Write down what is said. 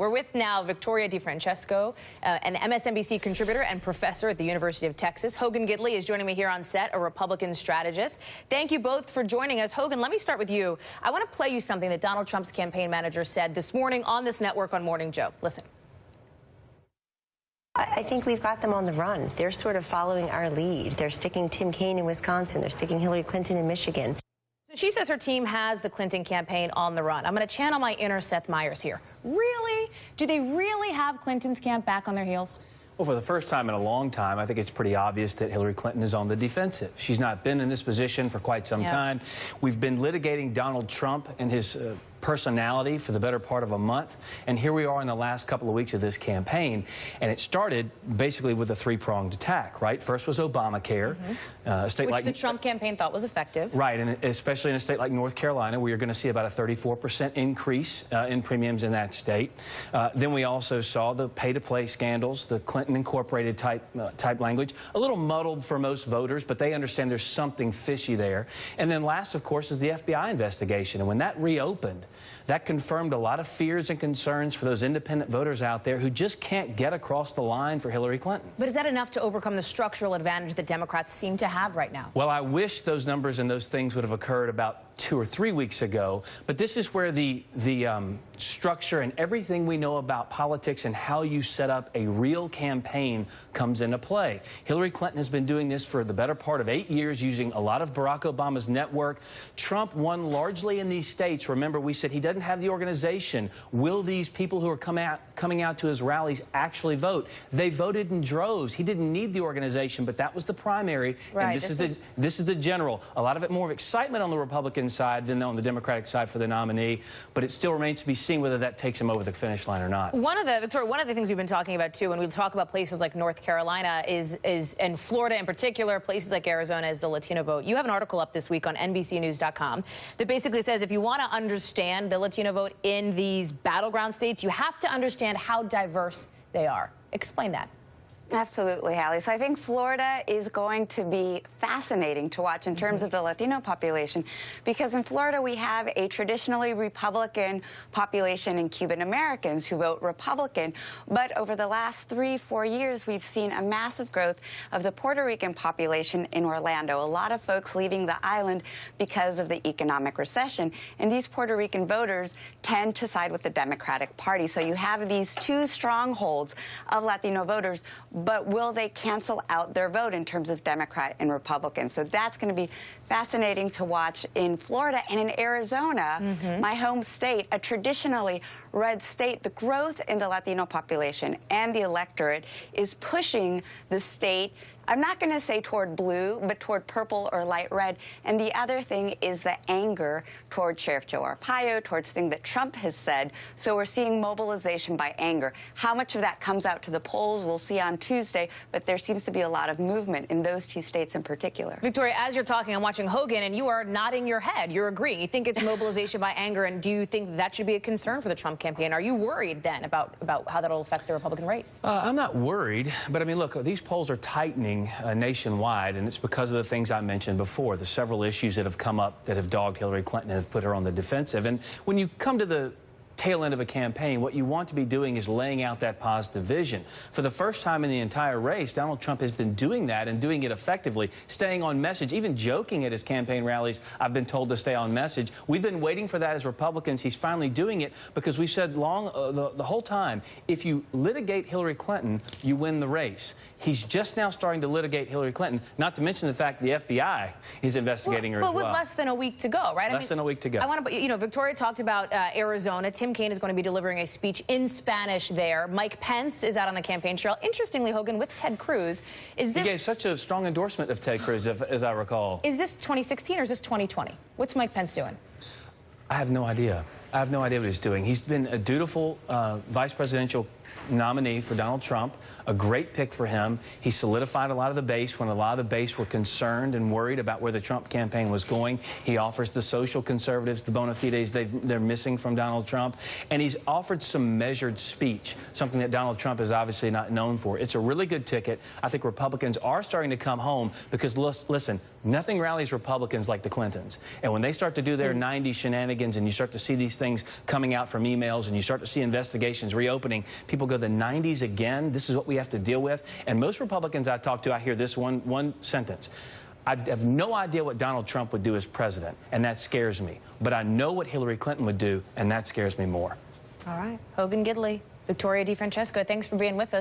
We're with now Victoria DeFrancesco, an MSNBC contributor and professor at the University of Texas. Hogan Gidley is joining me here on set, a Republican strategist. Thank you both for joining us. Hogan, let me start with you. I want to play you something that Donald Trump's campaign manager said this morning on this network on Morning Joe. Listen. I think we've got them on the run. They're sort of following our lead. They're sticking Tim Kaine in Wisconsin. They're sticking Hillary Clinton in Michigan. So she says her team has the Clinton campaign on the run. I'm going to channel my inner Seth Meyers here. Really? Do they really have Clinton's camp back on their heels? Well, for the first time in a long time, I think it's pretty obvious that Hillary Clinton is on the defensive. She's not been in this position for quite some time. We've been litigating Donald Trump and his personality for the better part of a month, and here we are in the last couple of weeks of this campaign, and it started basically with a three-pronged attack, right? First was Obamacare, a state which like the Trump campaign thought was effective. Right, and especially in a state like North Carolina, where you're going to see about a 34% increase in premiums in that state. Then we also saw the pay-to-play scandals, the Clinton Incorporated type language, a little muddled for most voters, but they understand there's something fishy there. And then last, of course, is the FBI investigation, and when that reopened, that confirmed a lot of fears and concerns for those independent voters out there who just can't get across the line for Hillary Clinton. But is that enough to overcome the structural advantage that Democrats seem to have right now? Well, I wish those numbers and those things would have occurred about 2 or 3 weeks ago, but this is where the structure and everything we know about politics and how you set up a real campaign comes into play. Hillary Clinton has been doing this for the better part of 8 years, using a lot of Barack Obama's network. Trump won largely in these states. Remember, we said he doesn't have the organization. Will these people who are coming out to his rallies actually vote? They voted in droves. He didn't need the organization, but that was the primary. Right, and this is the general. A lot of it more of excitement on the Republican side than on the Democratic side for the nominee, but it still remains to be seen whether that takes him over the finish line or not. Victoria, one of the things we've been talking about too, when we talk about places like North Carolina and Florida in particular, places like Arizona, is the Latino vote. You have an article up this week on NBCnews.com that basically says if you want to understand the Latino vote in these battleground states, you have to understand how diverse they are. Explain that. Absolutely, Hallie. So I think Florida is going to be fascinating to watch in terms of the Latino population, because in Florida we have a traditionally Republican population and Cuban Americans who vote Republican, but over the last 3-4 years we've seen a massive growth of the Puerto Rican population in Orlando. A lot of folks leaving the island because of the economic recession, and these Puerto Rican voters tend to side with the Democratic Party. So you have these two strongholds of Latino voters, but will they cancel out their vote in terms of Democrat and Republican? So that's going to be fascinating to watch in Florida. And in Arizona, my home state, a traditionally red state, the growth in the Latino population and the electorate is pushing the state, I'm not going to say toward blue, but toward purple or light red. And the other thing is the anger toward Sheriff Joe Arpaio, towards things that Trump has said. So we're seeing mobilization by anger. How much of that comes out to the polls, we'll see on Tuesday, but there seems to be a lot of movement in those two states in particular. Victoria, as you're talking, I'm watching Hogan, and you are nodding your head. You're agreeing. You think it's mobilization by anger, and do you think that should be a concern for the Trump campaign? Are you worried then about how that'll affect the Republican race? I'm not worried, but I mean, look, these polls are tightening nationwide, and it's because of the things I mentioned before, the several issues that have come up that have dogged Hillary Clinton and have put her on the defensive. And when you come to the tail end of a campaign, what you want to be doing is laying out that positive vision. For the first time in the entire race, Donald Trump has been doing that and doing it effectively, staying on message, even joking at his campaign rallies, I've been told to stay on message. We've been waiting for that as Republicans. He's finally doing it because we said the whole time, if you litigate Hillary Clinton, you win the race. He's just now starting to litigate Hillary Clinton, not to mention the fact the FBI is investigating her as well. But with less than a week to go, right? Less than a week to go. I want to, you know, Victoria talked about Arizona. Tim Kaine is going to be delivering a speech in Spanish there. Mike Pence is out on the campaign trail. Interestingly, Hogan, with Ted Cruz, is this... He gave such a strong endorsement of Ted Cruz, as I recall. Is this 2016 or is this 2020? What's Mike Pence doing? I have no idea. I have no idea what he's doing. He's been a dutiful vice presidential nominee for Donald Trump, a great pick for him. He solidified a lot of the base when a lot of the base were concerned and worried about where the Trump campaign was going. He offers the social conservatives the bona fides they're missing from Donald Trump. And he's offered some measured speech, something that Donald Trump is obviously not known for. It's a really good ticket. I think Republicans are starting to come home because, listen, nothing rallies Republicans like the Clintons. And when they start to do their 90s shenanigans and you start to see these things coming out from emails and you start to see investigations reopening, people go, the 90s again? This is what we have to deal with? And most Republicans I talk to, I hear this one sentence. I have no idea what Donald Trump would do as president, and that scares me. But I know what Hillary Clinton would do, and that scares me more. All right. Hogan Gidley, Victoria DeFrancesco, thanks for being with us.